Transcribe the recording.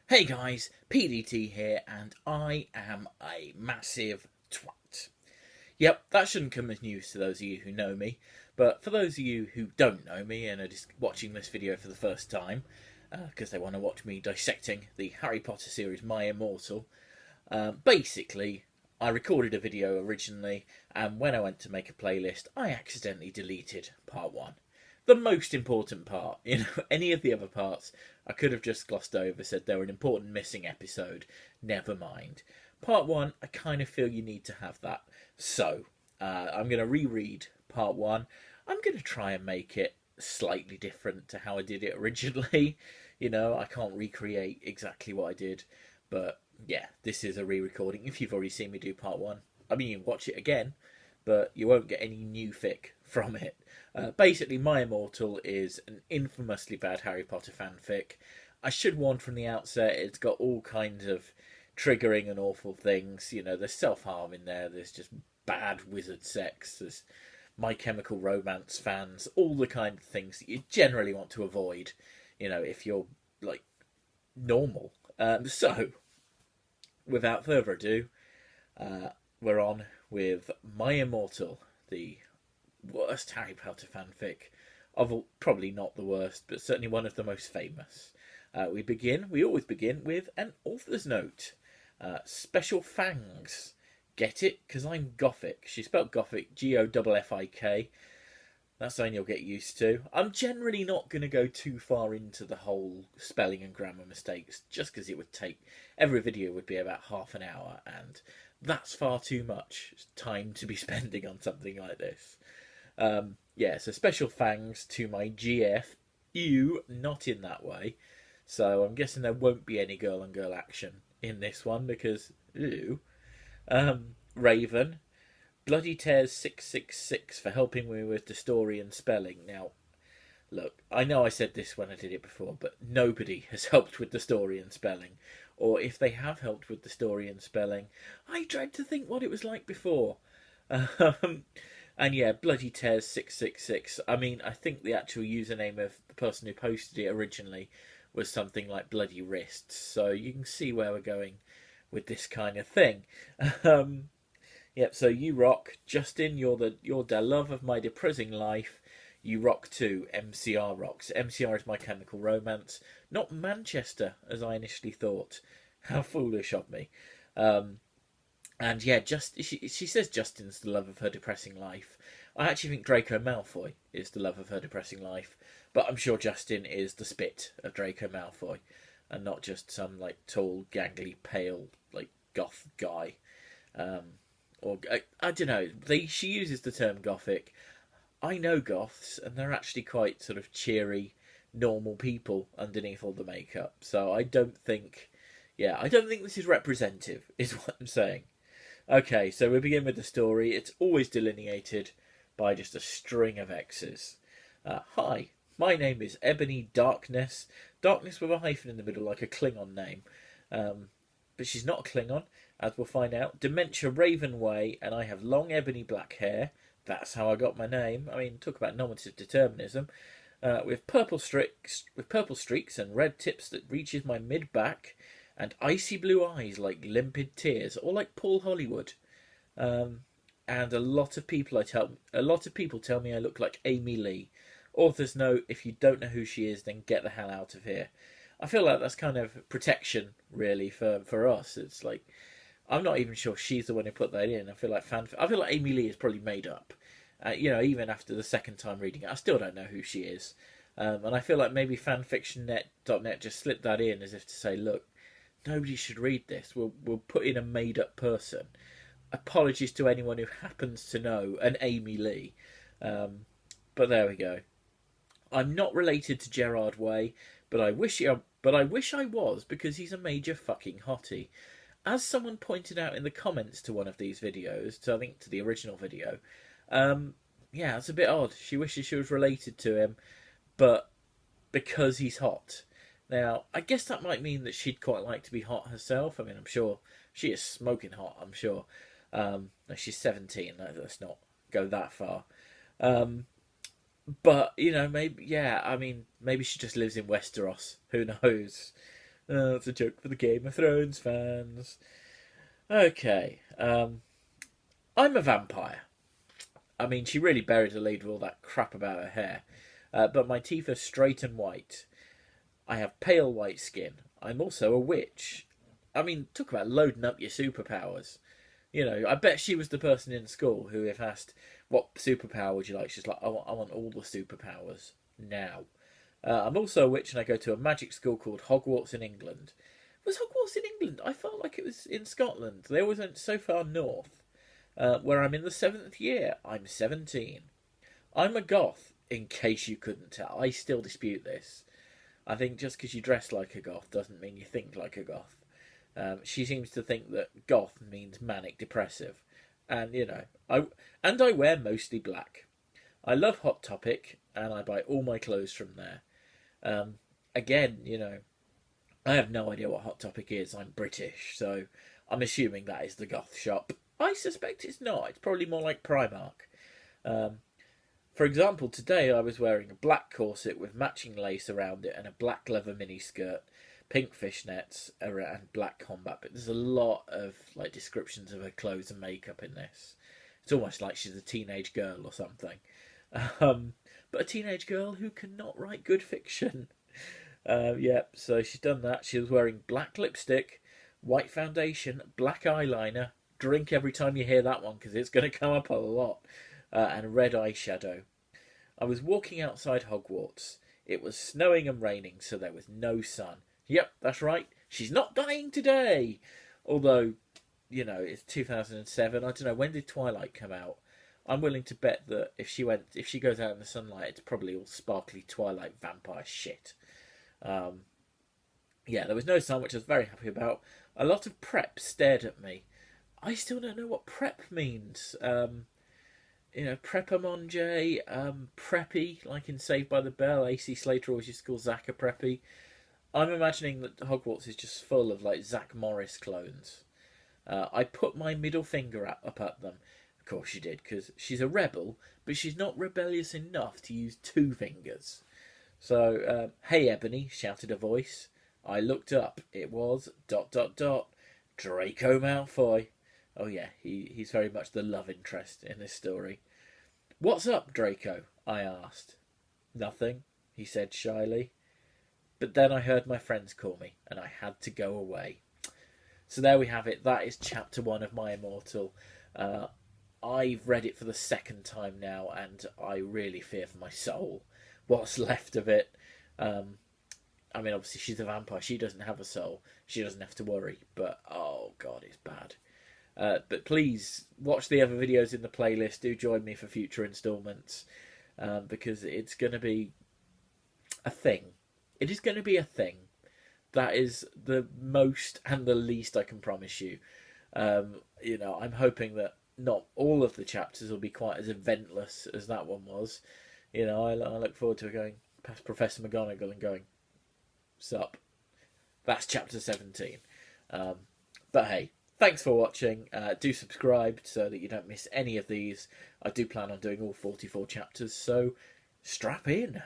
Hey guys, PDT here, and I am a massive twat. Yep, that shouldn't come as news to those of you who know me, but for those of you who don't know me and are just watching this video for the first time, because they want to watch me dissecting the Harry Potter series My Immortal, basically, I recorded a video originally, and when I went to make a playlist, I accidentally deleted part one. The most important part. Any of the other parts, I could have just glossed over, said they were an important missing episode. Never mind. Part one, I kind of feel you need to have that. So, I'm going to reread part one. I'm going to try and make it slightly different to how I did it originally. I can't recreate exactly what I did, but yeah, this is a re-recording. If you've already seen me do part one, I mean, you can watch it again, but you won't get any new fic from it. Basically, My Immortal is an infamously bad Harry Potter fanfic. I should warn from the outset, it's got all kinds of triggering and awful things. There's self-harm in there, there's just bad wizard sex, there's My Chemical Romance fans, all the kind of things that you generally want to avoid, if you're, like, normal. So, without further ado, we're on with My Immortal, the worst Harry Potter fanfic probably not the worst, but certainly one of the most famous. We always begin with an author's note. Special fangs. Get it? Because I'm Gothic. She spelled Gothic, Goffik. That's something you'll get used to. I'm generally not going to go too far into the whole spelling and grammar mistakes, just because it would take... Every video would be about half an hour, and that's far too much time to be spending on something like this. So special thanks to my GF. Ew, not in that way. So I'm guessing there won't be any girl on girl action in this one because, ew. Raven. Bloody Tears 666 for helping me with the story and spelling. Now, look, I know I said this when I did it before, but nobody has helped with the story and spelling. Or if they have helped with the story and spelling, I dread to think what it was like before. And yeah, Bloody Tears 666. I mean, I think the actual username of the person who posted it originally was something like Bloody Wrists. So you can see where we're going with this kind of thing. Yep. So you rock, Justin. You're the love of my depressing life. You rock too. MCR rocks. MCR is My Chemical Romance, not Manchester as I initially thought. How foolish of me. And yeah, she says Justin's the love of her depressing life. I actually think Draco Malfoy is the love of her depressing life, but I'm sure Justin is the spit of Draco Malfoy, and not just some like tall, gangly, pale, like goth guy. I don't know. She uses the term gothic. I know goths, and they're actually quite sort of cheery, normal people underneath all the makeup. So I don't think this is representative, is what I'm saying. Okay, so we begin with the story. It's always delineated by just a string of X's. Hi, my name is Ebony Darkness. Darkness with a hyphen in the middle, like a Klingon name. But she's not a Klingon, as we'll find out. Dementia Raven Way, and I have long ebony black hair. That's how I got my name. I mean, talk about normative determinism. With purple streaks and red tips that reaches my mid back, and icy blue eyes like limpid tears, or like Paul Hollywood. And a lot of people tell me I look like Amy Lee. Author's note: if you don't know who she is, then get the hell out of here. I feel like that's kind of protection, really, for us. It's like I'm not even sure she's the one who put that in. I feel like Amy Lee is probably made up. Even after the second time reading it, I still don't know who she is. And I feel like maybe fanfictionnet.net just slipped that in as if to say, look, nobody should read this. We'll put in a made up person. Apologies to anyone who happens to know an Amy Lee. But there we go. I'm not related to Gerard Way, but I wish I was, because he's a major fucking hottie. As someone pointed out in the comments to one of these videos, I think to the original video, yeah, it's a bit odd. She wishes she was related to him, but because he's hot. Now, I guess that might mean that she'd quite like to be hot herself. I mean, I'm sure she is smoking hot, I'm sure. She's 17, let's not go that far. But, maybe she just lives in Westeros. Who knows? It's a joke for the Game of Thrones fans. Okay, I'm a vampire. I mean, she really buried the lead with all that crap about her hair. But my teeth are straight and white. I have pale white skin. I'm also a witch. I mean, talk about loading up your superpowers. You know, I bet she was the person in school who, if asked, what superpower would you like? She's like, I want all the superpowers now. I'm also a witch and I go to a magic school called Hogwarts in England. Was Hogwarts in England? I felt like it was in Scotland. They always went so far north. Where I'm in the 7th year. I'm 17. I'm a goth, in case you couldn't tell. I still dispute this. I think just because you dress like a goth doesn't mean you think like a goth. She seems to think that goth means manic depressive. And, you know, I wear mostly black. I love Hot Topic, and I buy all my clothes from there. Again, you know, I have no idea what Hot Topic is. I'm British, so I'm assuming that is the goth shop. I suspect it's not. It's probably more like Primark. For example, today I was wearing a black corset with matching lace around it and a black leather miniskirt, pink fishnets, and black combat. But there's a lot of like descriptions of her clothes and makeup in this. It's almost like she's a teenage girl or something. But a teenage girl who cannot write good fiction. So she's done that. She was wearing black lipstick, white foundation, black eyeliner. Drink every time you hear that one because it's going to come up a lot. And red eyeshadow. I was walking outside Hogwarts. It was snowing and raining, so there was no sun. Yep, that's right. She's not dying today. Although, you know, it's 2007. I don't know, when did Twilight come out? I'm willing to bet that if she goes out in the sunlight, it's probably all sparkly Twilight vampire shit. There was no sun, which I was very happy about. A lot of prep stared at me. I still don't know what prep means. Prep-a-manger, preppy, like in Saved by the Bell. AC Slater always used to call Zack a preppy. I'm imagining that Hogwarts is just full of, like, Zach Morris clones. I put my middle finger up at them. Of course she did, because she's a rebel, but she's not rebellious enough to use 2 fingers. So, hey, Ebony, shouted a voice. I looked up. It was ... Draco Malfoy. Oh yeah, he's very much the love interest in this story. What's up, Draco? I asked. Nothing, he said shyly. But then I heard my friends call me, and I had to go away. So there we have it. That is chapter 1 of my Immortal. I've read it for the 2nd time now, and I really fear for my soul. What's left of it. I mean, obviously she's a vampire. She doesn't have a soul. She doesn't have to worry. But, oh God, it's bad. But please watch the other videos in the playlist. Do join me for future instalments because it's going to be a thing. It is going to be a thing. That is the most and the least I can promise you. I'm hoping that not all of the chapters will be quite as eventless as that one was. I look forward to going past Professor McGonagall and going, sup. That's chapter 17. But hey, thanks for watching. Do subscribe so that you don't miss any of these. I do plan on doing all 44 chapters, so strap in.